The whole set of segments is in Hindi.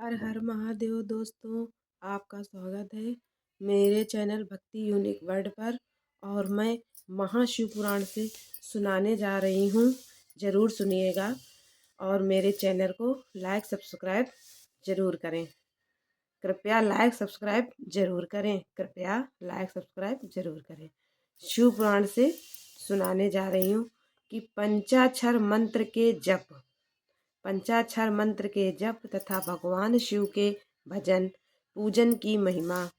हर हर महादेव दोस्तों, आपका स्वागत है मेरे चैनल भक्ति यूनिक वर्ड पर। और मैं महाशिव पुराण से सुनाने जा रही हूँ। ज़रूर सुनिएगा और मेरे चैनल को लाइक सब्सक्राइब ज़रूर करें। कृपया लाइक सब्सक्राइब ज़रूर करें। कृपया लाइक सब्सक्राइब ज़रूर करें। शिव पुराण से सुनाने जा रही हूँ कि पंचाक्षर मंत्र के जप, पंचाक्षर मंत्र के जप तथा भगवान शिव के भजन पूजन की महिमा।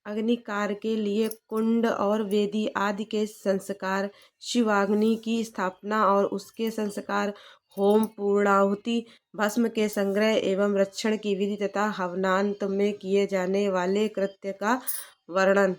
अग्निकार के लिए कुंड और वेदी आदि के संस्कार, शिवाग्नि की स्थापना और उसके संस्कार, होम, पूर्णाहुति, भस्म के संग्रह एवं रक्षण की विधि तथा हवनांत में किए जाने वाले कृत्य का वर्णन।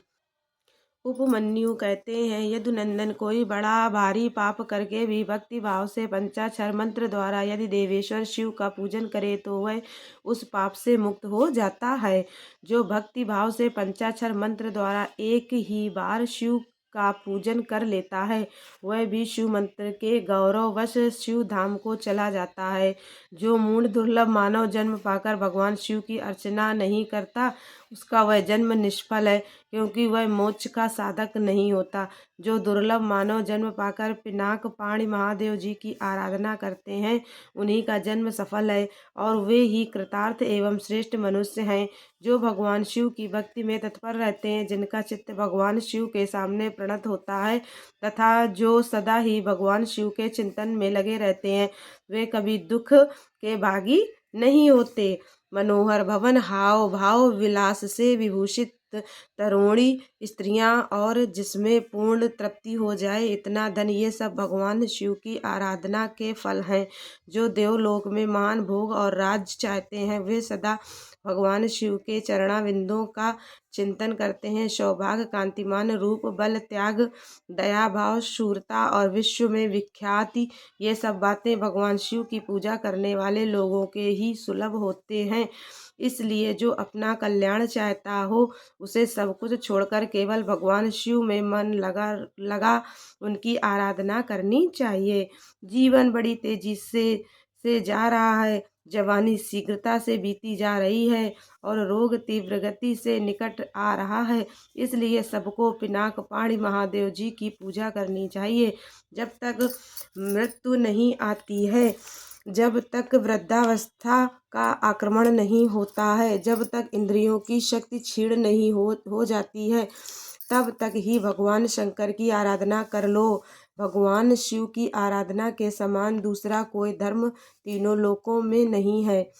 उपमन्यु कहते हैं, यदुनंदन, कोई बड़ा भारी पाप करके भी भक्ति भाव से पंचाक्षर मंत्र द्वारा यदि देवेश्वर शिव का पूजन करे तो वह उस पाप से मुक्त हो जाता है। जो भक्ति भाव से पंचाक्षर मंत्र द्वारा एक ही बार शिव का पूजन कर लेता है वह भी शिव मंत्र के गौरववश शिव धाम को चला जाता है। जो मूढ़ दुर्लभ मानव जन्म पाकर भगवान शिव की अर्चना नहीं करता उसका वह जन्म निष्फल है, क्योंकि वह मोक्ष का साधक नहीं होता। जो दुर्लभ मानव जन्म पाकर पिनाक पाणि महादेव जी की आराधना करते हैं उन्हीं का जन्म सफल है और वे ही कृतार्थ एवं श्रेष्ठ मनुष्य हैं। जो भगवान शिव की भक्ति में तत्पर रहते हैं, जिनका चित्त भगवान शिव के सामने प्रणत होता है तथा जो सदा ही भगवान शिव के चिंतन में लगे रहते हैं, वे कभी दुख के भागी नहीं होते। मनोहर भवन, हाव भाव, विलास से विभूषित तरुणी स्त्रियां और जिसमें पूर्ण तृप्ति हो जाए इतना धन, ये सब भगवान शिव की आराधना के फल हैं। जो देवलोक में महान भोग और राज्य चाहते हैं वे सदा भगवान शिव के चरणाविंदों का चिंतन करते हैं। सौभाग्य, कांतिमान रूप, बल, त्याग, दया भाव, शूरता और विश्व में विख्याति, ये सब बातें भगवान शिव की पूजा करने वाले लोगों के ही सुलभ होते हैं। इसलिए जो अपना कल्याण चाहता हो उसे सब कुछ छोड़कर केवल भगवान शिव में मन लगा उनकी आराधना करनी चाहिए। जीवन बड़ी तेजी से जा रहा है, जवानी शीघ्रता से बीती जा रही है और रोग तीव्र गति से निकट आ रहा है। इसलिए सबको पिनाक पाणि महादेव जी की पूजा करनी चाहिए जब तक मृत्यु नहीं आती है, जब तक वृद्धावस्था का आक्रमण नहीं होता है, जब तक इंद्रियों की शक्ति क्षीण नहीं हो जाती है, तब तक ही भगवान शंकर की आराधना कर लो। भगवान शिव की आराधना के समान दूसरा कोई धर्म तीनों लोकों में नहीं है।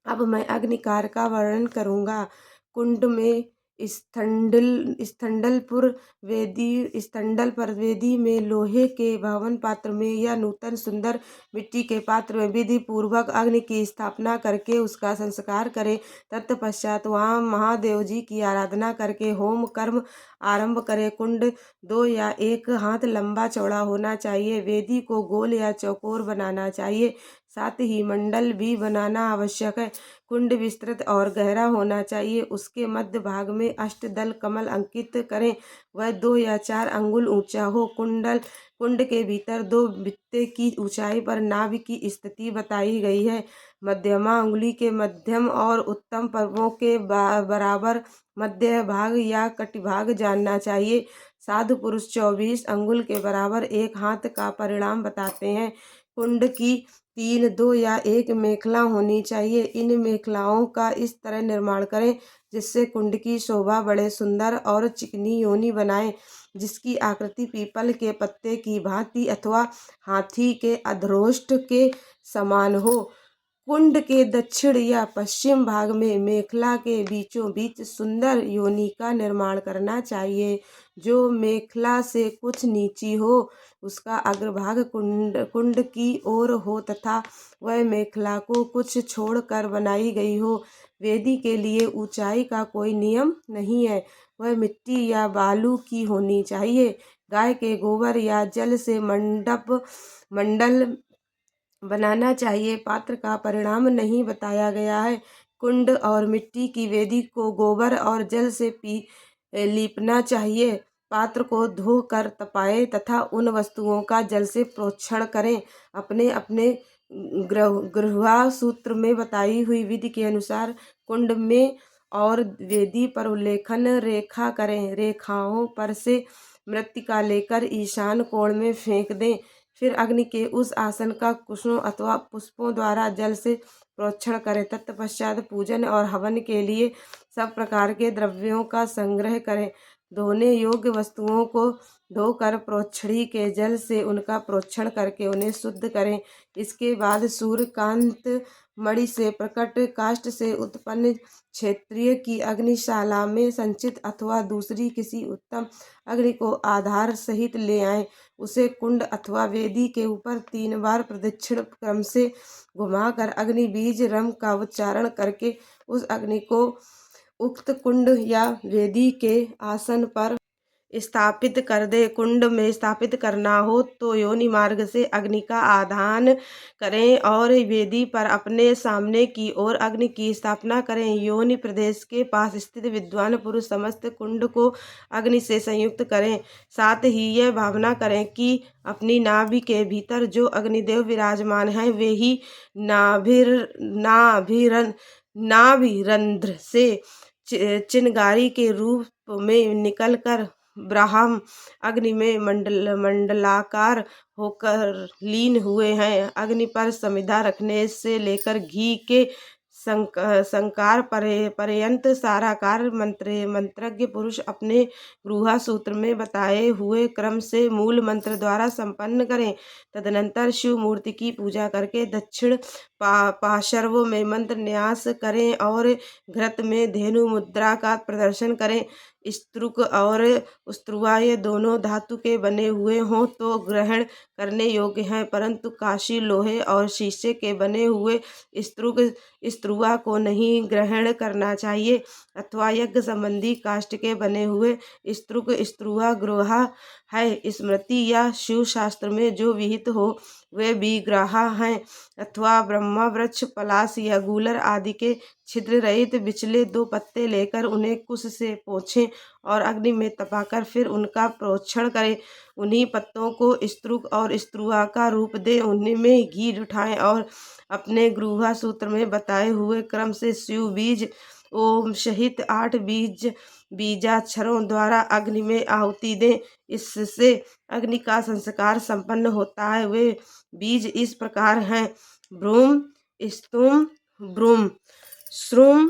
अब मैं अग्निकार का वर्णन करूँगा। कुंड में स्थंडलपुर वेदी, स्थंडल पर वेदी में लोहे के भवन पात्र में या नूतन सुंदर मिट्टी के पात्र में विधि पूर्वक अग्नि की स्थापना करके उसका संस्कार करें। तत्पश्चात वहाँ महादेव जी की आराधना करके होम कर्म आरंभ करें। कुंड 2 या 1 हाथ लंबा चौड़ा होना चाहिए। वेदी को गोल या चौकोर बनाना चाहिए, साथ ही मंडल भी बनाना आवश्यक है। कुंड विस्तृत और गहरा होना चाहिए। उसके मध्य भाग में अष्टदल कमल अंकित करें, वह 2 या 4 अंगुल ऊंचा हो। कुंड के भीतर 2 बित्ते की ऊंचाई पर नाभि की स्थिति बताई गई है। मध्यमा अंगुली के मध्यम और उत्तम पर्वों के बराबर मध्य भाग या कटिभाग जानना चाहिए। साधु पुरुष 24 अंगुल के बराबर 1 हाथ का परिणाम बताते हैं। कुंड की 3, 2 या 1 मेखला होनी चाहिए। इन मेखलाओं का इस तरह निर्माण करें जिससे कुंड की शोभा बड़े सुंदर और चिकनी योनि बनाए, जिसकी आकृति पीपल के पत्ते की भांति अथवा हाथी के अधरोष्ट के समान हो। कुंड के दक्षिण या पश्चिम भाग में मेखला के बीचों बीच सुंदर योनि का निर्माण करना चाहिए, जो मेखला से कुछ नीची हो। उसका अग्रभाग कुंड की ओर हो तथा वह मेखला को कुछ छोड़कर बनाई गई हो। वेदी के लिए ऊंचाई का कोई नियम नहीं है, वह मिट्टी या बालू की होनी चाहिए। गाय के गोबर या जल से मंडल बनाना चाहिए। पात्र का परिणाम नहीं बताया गया है। कुंड और मिट्टी की वेदी को गोबर और जल से लीपना चाहिए। पात्र को धोकर तपाएं तथा उन वस्तुओं का जल से प्रोक्षण करें। अपने अपने गृह्या सूत्र में बताई हुई विधि के अनुसार कुंड में और वेदी पर उल्लेखन रेखा करें। रेखाओं पर से मृत्तिका लेकर ईशान कोण में फेंक दें। फिर अग्नि के उस आसन का कुशों अथवा पुष्पों द्वारा जल से प्रोक्षण करें। तत्पश्चात पूजन और हवन के लिए सब प्रकार के द्रव्यों का संग्रह करें। धोने योग्य वस्तुओं को धोकर प्रोक्षणी के जल से उनका प्रोक्षण करके उन्हें शुद्ध करें। इसके बाद सूर्यकांत मणि से प्रकट काष्ठ से उत्पन्न क्षेत्रीय की अग्निशाला में संचित अथवा दूसरी किसी उत्तम अग्नि को आधार सहित ले आएं। उसे कुंड अथवा वेदी के ऊपर 3 बार प्रदक्षिण क्रम से घुमाकर अग्नि बीज रम का उच्चारण करके उस अग्नि को उक्त कुंड या वेदी के आसन पर स्थापित कर दे। कुंड में स्थापित करना हो तो योनि मार्ग से अग्नि का आधान करें और वेदी पर अपने सामने की ओर अग्नि की स्थापना करें। योनि प्रदेश के पास स्थित विद्वान पुरुष समस्त कुंड को अग्नि से संयुक्त करें। साथ ही यह भावना करें कि अपनी नाभि के भीतर जो अग्निदेव विराजमान हैं वे ही नाभिरंध्र से चिनगारी के रूप में निकलकर ब्रह्म अग्नि में मंडलाकार होकर लीन हुए हैं। अग्नि पर समिधा रखने से लेकर घी के संकार पर्यंत सारा कार्य मंत्रज्ञ पुरुष अपने गृह्या सूत्र में बताए हुए क्रम से मूल मंत्र द्वारा संपन्न करें। तदनंतर शिव मूर्ति की पूजा करके दक्षिण पार्श्व में मंत्र न्यास करें और घृत में धेनु मुद्रा का प्रदर्शन करें। स्तृक और स्त्रुवा ये दोनों धातु के बने हुए हों तो ग्रहण करने योग्य हैं, परंतु काशी लोहे और शीशे के बने हुए स्तृक स्त्रुवा को नहीं ग्रहण करना चाहिए, अथवा यज्ञ संबंधी काष्ठ के बने हुए स्तृक स्त्रुवा ग्रहा है। स्मृति या शिव शास्त्र में जो विहित हो वे विग्रहा हैं, अथवा ब्रह्मा वृक्ष पलाश या गूलर आदि के छिद्र रहित बिचले 2 पत्ते लेकर उन्हें कुश से पोंछें और अग्नि में तपाकर फिर उनका प्रोक्षण करें। उन्हीं पत्तों को स्तृक और स्त्रुवा का रूप दें। उनमें घी उठाएं और अपने गृह्या सूत्र में बताए हुए क्रम से शिव बीज ओम सहित 8 बीजाक्षरों द्वारा अग्नि में आहुति दें। इससे अग्नि का संस्कार संपन्न होता है। वे बीज इस प्रकार हैं: भ्रूम, स्तुम, ब्रूम, श्रुम,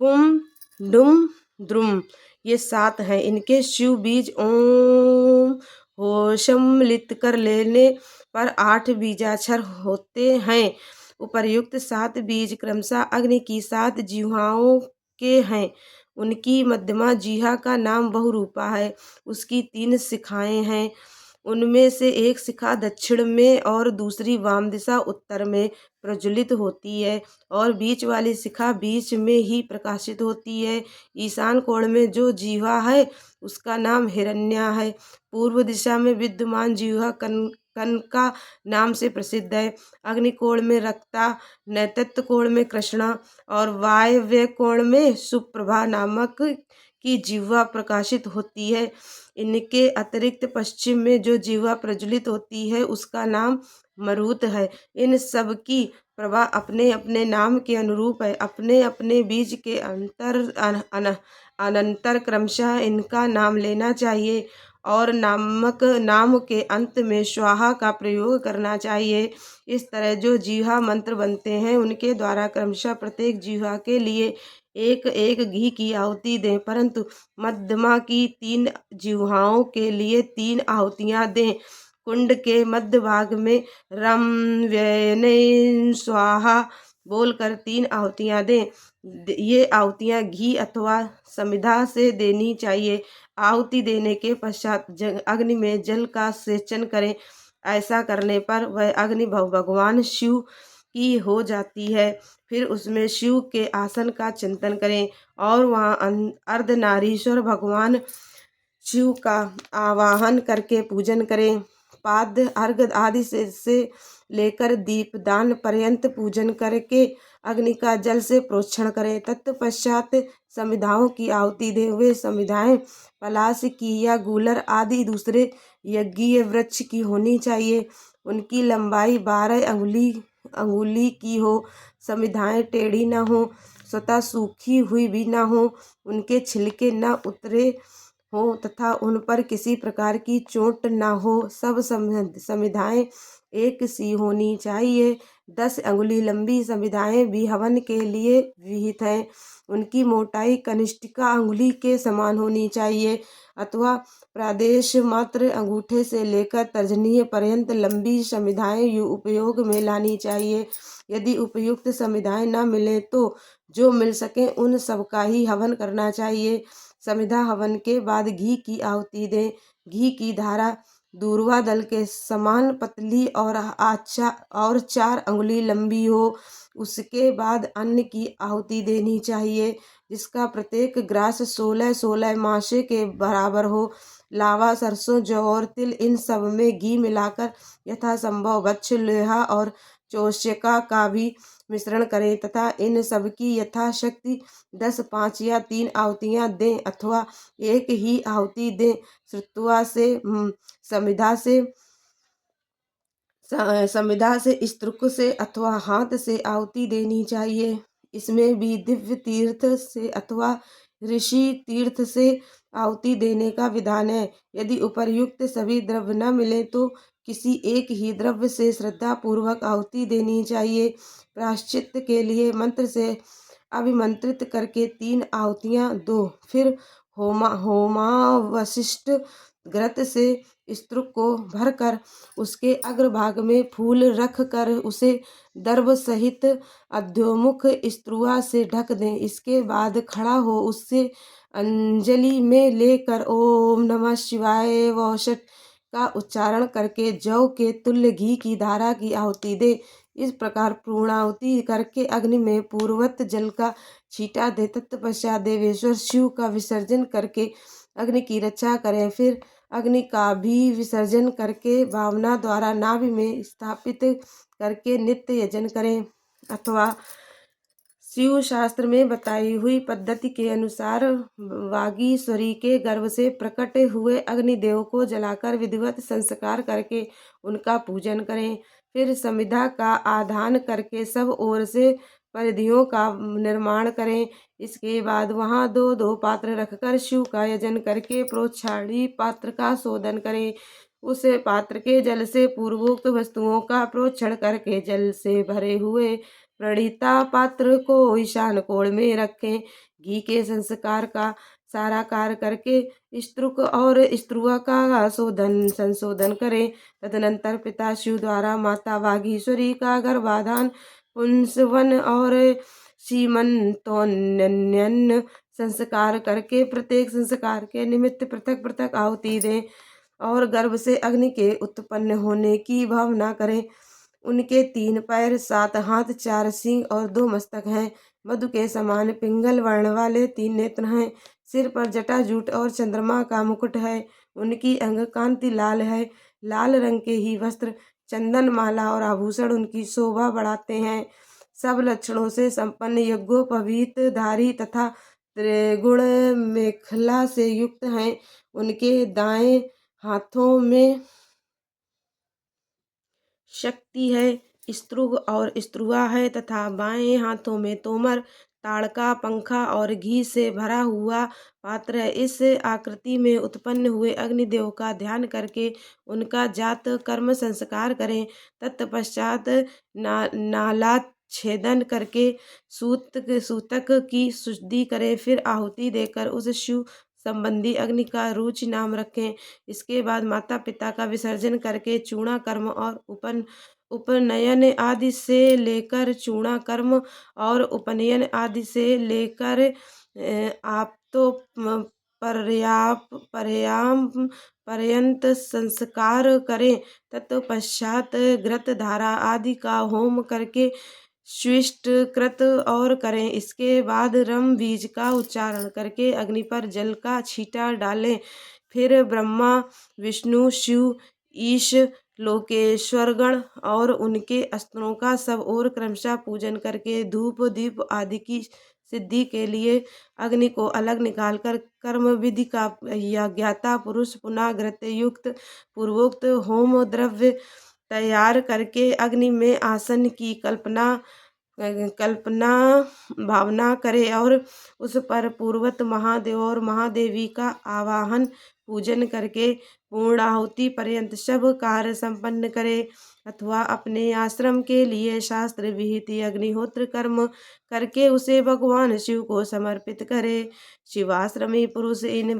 पुम, डुम, द्रुम। ये 7 हैं। इनके शिव बीज ओम होशम लिख कर लेने पर 8 बीजाक्षर होते हैं। उपर्युक्त 7 बीज क्रमशः अग्नि की 7 जिह्वाओं के हैं। उनकी मध्यमा जिह्वा का नाम बहुरूपा है। उसकी 3 शिखाएं हैं। उनमें से एक शिखा दक्षिण में और दूसरी वाम दिशा उत्तर में प्रज्वलित होती है और बीच वाली शिखा बीच में ही प्रकाशित होती है। ईशान कोण में जो जिह्वा है उसका नाम हिरण्या है। पूर्व दिशा में विद्यमान जिह्वा कनका नाम से प्रसिद्ध है। अग्नि कोण में रक्ता, नैऋत्य कोण में कृष्णा और वायव्य कोण में सुप्रभा नामक की जिह्वा प्रकाशित होती है। इनके अतिरिक्त पश्चिम में जो जिह्वा प्रज्वलित होती है उसका नाम मरुत है। इन सब की प्रभा अपने अपने नाम के अनुरूप है। अपने अपने बीज के अनंतर क्रमशः इनका नाम लेना चाहिए और नाम के अंत में स्वाहा का प्रयोग करना चाहिए। इस तरह जो जिह्वा मंत्र बनते हैं उनके द्वारा क्रमशः प्रत्येक जिह्वा के लिए 1-1 घी की आहुति दें, परंतु मध्यमा की 3 जिह्वाओं के लिए 3 आहुतियाँ दें। कुंड के मध्य भाग में रम व्यय स्वाहा बोलकर 3 आहुतियाँ दें। ये आहुतियाँ घी अथवा समिधा से देनी चाहिए। आहुति देने के पश्चात अग्नि में जल का सेचन करें। ऐसा करने पर वह अग्नि भगवान शिव की हो जाती है। फिर उसमें शिव के आसन का चिंतन करें और वहाँ अर्धनारीश्वर भगवान शिव का आवाहन करके पूजन करें। पाद्य अर्घ आदि से लेकर दीपदान पर्यंत पूजन करके अग्नि का जल से प्रोक्षण करें। तत्पश्चात समिधाओं की आहुति दें। वे समिधाएं पलाश की या गूलर आदि दूसरे यज्ञीय वृक्ष की होनी चाहिए। उनकी लंबाई 12 अंगुली अंगुली की हो, समिधाएं टेढ़ी न हो, स्वतः सूखी हुई भी न हो, उनके छिलके न उतरे हो तथा उन पर किसी प्रकार की चोट न हो। सब समिधाएं एक सी होनी चाहिए। 10 अंगुली लंबी समिधाएं भी हवन के लिए विहित हैं। उनकी मोटाई कनिष्ठिका अंगुली के समान होनी चाहिए अथवा प्रादेश मात्र अंगूठे से लेकर तर्जनी पर्यंत लंबी समिधाएं उपयोग में लानी चाहिए। यदि उपयुक्त समिधाएं न मिले तो जो मिल सके उन सबका ही हवन करना चाहिए। समिधा हवन के बाद घी की आहुति दें। घी की धारा दूर्वा दल के समान पतली और 4 अंगुली लंबी हो। उसके बाद अन्न की आहुति देनी चाहिए जिसका प्रत्येक ग्रास 16 मासे के बराबर हो। लावा, सरसों, जौ और तिल इन सब में घी मिलाकर यथासंभव वत्स, लोहा और चौष्यका का भी मिश्रण करें तथा इन सब की यथाशक्ति 10, 5 या 3 आहुतियाँ दें अथवा एक ही आहुति दें। श्रुत्वा से समिधा से स्त्रुक से अथवा हाथ से आहुति देनी चाहिए। इसमें भी दिव्य तीर्थ से अथवा ऋषि तीर्थ से आहुति देने का विधान है। यदि उपर्युक्त सभी द्रव्य न मिले तो किसी एक ही द्रव्य से श्रद्धा पूर्वक आहुति देनी चाहिए। प्रायश्चित के लिए मंत्र से अभिमंत्रित करके 3 आहुतियाँ दो। फिर होमावशिष्ट घृत से स्त्रुक को भरकर उसके अग्रभाग में फूल रख कर उसे दर्भ सहित अधोमुख स्त्रुआ से ढक दें। इसके बाद खड़ा हो उससे अंजलि में लेकर ओम नमः शिवाय वौषट का उच्चारण करके जौ के तुल्य घी की धारा की आहुति दे। इस प्रकार पूर्णाहुति करके अग्नि में पूर्ववत जल का छींटा दे। तत्पश्चात देवेश्वर शिव का विसर्जन करके अग्नि की रक्षा करें। फिर अग्नि का भी विसर्जन करके भावना द्वारा नाभि में स्थापित करके नित्य यजन करें अथवा शिव शास्त्र में बताई हुई पद्धति के अनुसार वागीश्वरी के गर्भ से प्रकट हुए अग्निदेव को जलाकर विधिवत संस्कार करके उनका पूजन करें। फिर समिधा का आधान करके सब ओर से परिधियों का निर्माण करें। इसके बाद वहां 2-2 पात्र रखकर शिव का यजन करके प्रोक्षाणी पात्र का शोधन करें। उस पात्र के जल से पूर्वोक्त वस्तुओं का प्रोक्षण करके जल से भरे हुए प्रणीता पात्र को ईशान कोण में रखें। घी के संस्कार का सारा कार्य करके स्त्रुक और स्त्रुआ का संशोधन करें। तदनंतर पिता शिव द्वारा माता वागीश्वरी का गर्भाधान, पुंसवन और सीमंतोन्नयन संस्कार करके प्रत्येक संस्कार के निमित्त पृथक पृथक आहुति दें और गर्भ से अग्नि के उत्पन्न होने की भावना करें। उनके 3 पैर, 7 हाथ, 4 सींग और 2 मस्तक हैं। मधु के समान पिंगल वर्ण वाले 3 नेत्र हैं। सिर पर जटाजूट और चंद्रमा का मुकुट है। उनकी अंग कांति लाल है। लाल रंग के ही वस्त्र, चंदन, माला और आभूषण उनकी शोभा बढ़ाते हैं। सब लक्षणों से संपन्न यज्ञोपवीत धारी तथा त्रिगुण मेखला से युक्त हैं। उनके दाएं हाथों में शक्ति है, स्त्रुग और स्त्रुआ है तथा बाएं हाथों में तोमर, ताड़का, पंखा और घी से भरा हुआ पात्र है। इस आकृति में उत्पन्न हुए अग्निदेव का ध्यान करके उनका जात कर्म संस्कार करें। तत्पश्चात नाला छेदन करके सूतक की शुद्धि करें। फिर आहुति देकर उस शिव संबंधी अग्नि का रुचि नाम रखें। इसके बाद माता पिता का विसर्जन करके चूणा कर्म और उपनयन आदि से लेकर चूणा कर्म और उपनयन आदि से लेकर आप तो पर्यंत संस्कार करें। तत्पश्चात घृत धारा आदि का होम करके स्विष्ट कृत और करें। इसके बाद रम बीज का उच्चारण करके अग्नि पर जल का छींटा डालें। फिर ब्रह्मा, विष्णु, शिव, ईश, लोकेश्वरगण और उनके अस्त्रों का सब और क्रमशः पूजन करके धूप दीप आदि की सिद्धि के लिए अग्नि को अलग निकालकर कर्म विधि का या ज्ञाता पुरुष पुनः घृत युक्त पूर्वोक्त होम द्रव्य तैयार करके अग्नि में आसन की कल्पना भावना करे और उस पर पूर्वत महादेव और महादेवी का आवाहन पूजन करके पूर्णाहुति पर्यंत सब कार्य संपन्न करे अथवा अपने आश्रम के लिए शास्त्र विहित अग्निहोत्र कर्म करके उसे भगवान शिव को समर्पित करे। शिवाश्रमी पुरुष इन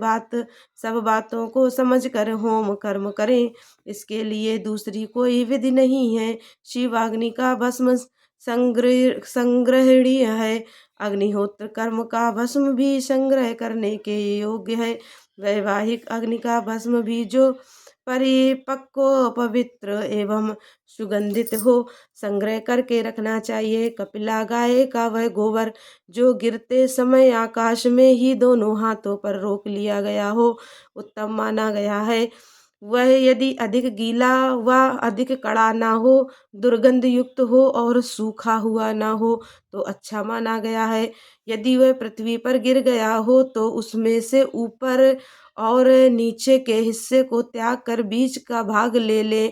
सब बातों को समझकर होम कर्म करें। इसके लिए दूसरी कोई विधि नहीं है। शिवाग्नि का भस्म संग्रहणीय है। अग्निहोत्र कर्म का भस्म भी संग्रह करने के योग्य है। वैवाहिक अग्नि का भस्म भी जो परिपक्व पवित्र एवं सुगंधित हो संग्रह करके रखना चाहिए। कपिला गाय का वह गोबर जो गिरते समय आकाश में ही दोनों हाथों पर रोक लिया गया हो उत्तम माना गया है। वह यदि अधिक गीला व अधिक कड़ा ना हो, दुर्गंध युक्त हो और सूखा हुआ ना हो तो अच्छा माना गया है। यदि वह पृथ्वी पर गिर गया हो तो उसमें से ऊपर और नीचे के हिस्से को त्याग कर बीच का भाग ले लें।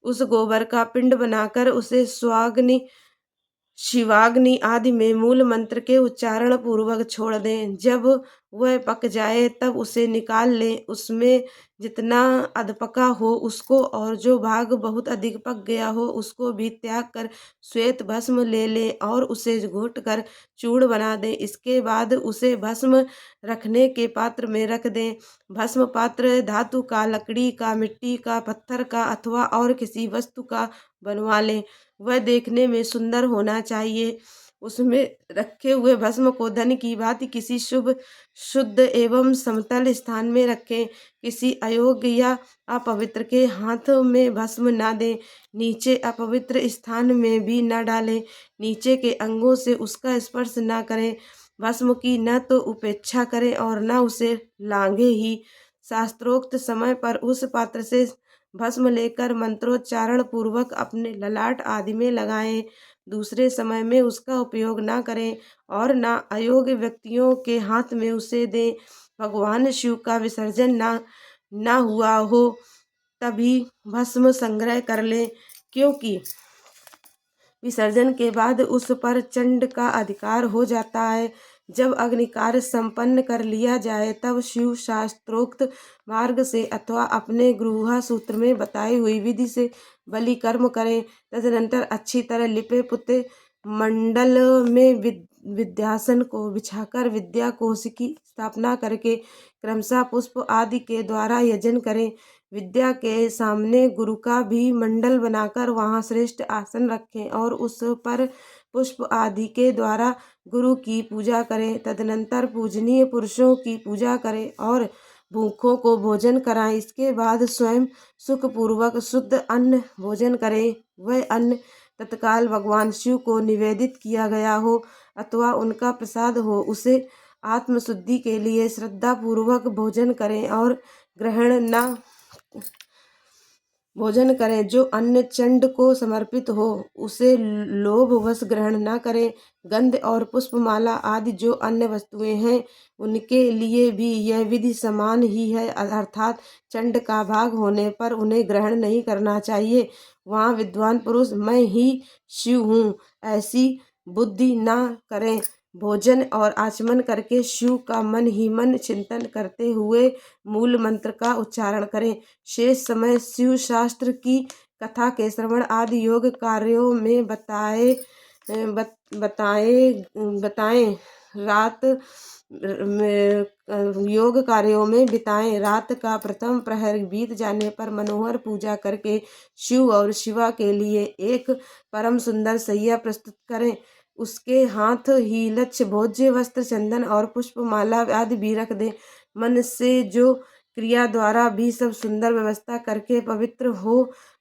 उस गोबर का पिंड बनाकर उसे शिवाग्नि आदि में मूल मंत्र के उच्चारण पूर्वक छोड़ दें। जब वह पक जाए तब उसे निकाल लें। उसमें जितना अधपका हो उसको और जो भाग बहुत अधिक पक गया हो उसको भी त्याग कर श्वेत भस्म ले लें और उसे घोट कर चूर्ण बना दें। इसके बाद उसे भस्म रखने के पात्र में रख दें। भस्म पात्र धातु का, लकड़ी का, मिट्टी का, पत्थर का अथवा और किसी वस्तु का बनवा लें। वह देखने में सुंदर होना चाहिए। उसमें रखे हुए भस्म को धन की भांति किसी शुभ, शुद्ध एवं समतल स्थान में रखें। किसी अयोग्य या अपवित्र के हाथ में भस्म न दें। नीचे अपवित्र स्थान में भी न डालें। नीचे के अंगों से उसका स्पर्श न करें। भस्म की न तो उपेक्षा करें और न उसे लांघे ही। शास्त्रोक्त समय पर उस पात्र से भस्म लेकर मंत्रोच्चारण पूर्वक अपने ललाट आदि में लगाएं। दूसरे समय में उसका उपयोग ना करें और ना अयोग्य व्यक्तियों के हाथ में उसे दें। भगवान शिव का विसर्जन ना हुआ हो तभी भस्म संग्रह कर लें, क्योंकि विसर्जन के बाद उस पर चंड का अधिकार हो जाता है। जब अग्नि कार्य संपन्न कर लिया जाए तब शिव शास्त्रोक्त मार्ग से अथवा अपने गृह सूत्र में बताई हुई विधि से बलि कर्म करें। तदनंतर अच्छी तरह लिपे पुते मंडल में विद्यासन को बिछाकर विद्या कोश की स्थापना करके क्रमशः पुष्प आदि के द्वारा यजन करें। विद्या के सामने गुरु का भी मंडल बनाकर वहां श्रेष्ठ आसन रखें और उस पर पुष्प आदि के द्वारा गुरु की पूजा करें। तदनंतर पूजनीय पुरुषों की पूजा करें और भूखों को भोजन कराएं। इसके बाद स्वयं सुखपूर्वक शुद्ध अन्न भोजन करें। वह अन्न तत्काल भगवान शिव को निवेदित किया गया हो अथवा उनका प्रसाद हो, उसे आत्मशुद्धि के लिए श्रद्धा पूर्वक भोजन करें और भोजन करें। जो अन्न चंड को समर्पित हो उसे लोभवश ग्रहण न करें। गंध और पुष्पमाला आदि जो अन्य वस्तुएं हैं उनके लिए भी यह विधि समान ही है, अर्थात चंड का भाग होने पर उन्हें ग्रहण नहीं करना चाहिए। वहाँ विद्वान पुरुष मैं ही शिव हूँ ऐसी बुद्धि न करें। भोजन और आचमन करके शिव का मन ही मन चिंतन करते हुए मूल मंत्र का उच्चारण करें। शेष समय शिव शास्त्र की कथा के श्रवण आदि योग कार्यों में योग कार्यों में बिताएं। रात का प्रथम प्रहर बीत जाने पर मनोहर पूजा करके शिव और शिवा के लिए एक परम सुंदर सैया प्रस्तुत करें। उसके हाथ ही लक्ष्य भोज्य वस्त्र चंदन और पुष्पमाला आदि भी रख दें। मन से जो क्रिया द्वारा भी सब सुंदर व्यवस्था करके पवित्र हो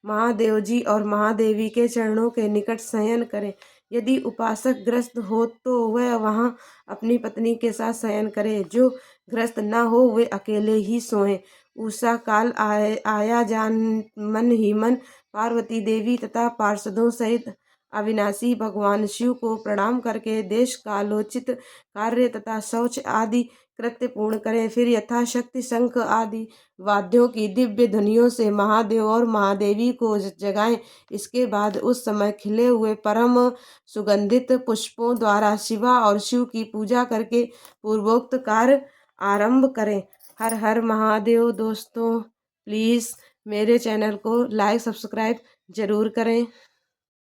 महादेव जी और महादेवी के चरणों के निकट शयन करें। यदि उपासक ग्रस्त हो तो वह वहाँ अपनी पत्नी के साथ शयन करे। जो ग्रस्त न हो वे अकेले ही सोएं। उषा काल आया जान मन ही मन पार्वती देवी तथा पार्षदों सहित अविनाशी भगवान शिव को प्रणाम करके देश कालोचित कार्य तथा शौच आदि कृत्य पूर्ण करें। फिर यथाशक्ति शंख आदि वाद्यों की दिव्य ध्वनियों से महादेव और महादेवी को जगाएं। इसके बाद उस समय खिले हुए परम सुगंधित पुष्पों द्वारा शिवा और शिव की पूजा करके पूर्वोक्त कार्य आरंभ करें। हर हर महादेव। दोस्तों प्लीज़ मेरे चैनल को लाइक सब्सक्राइब जरूर करें।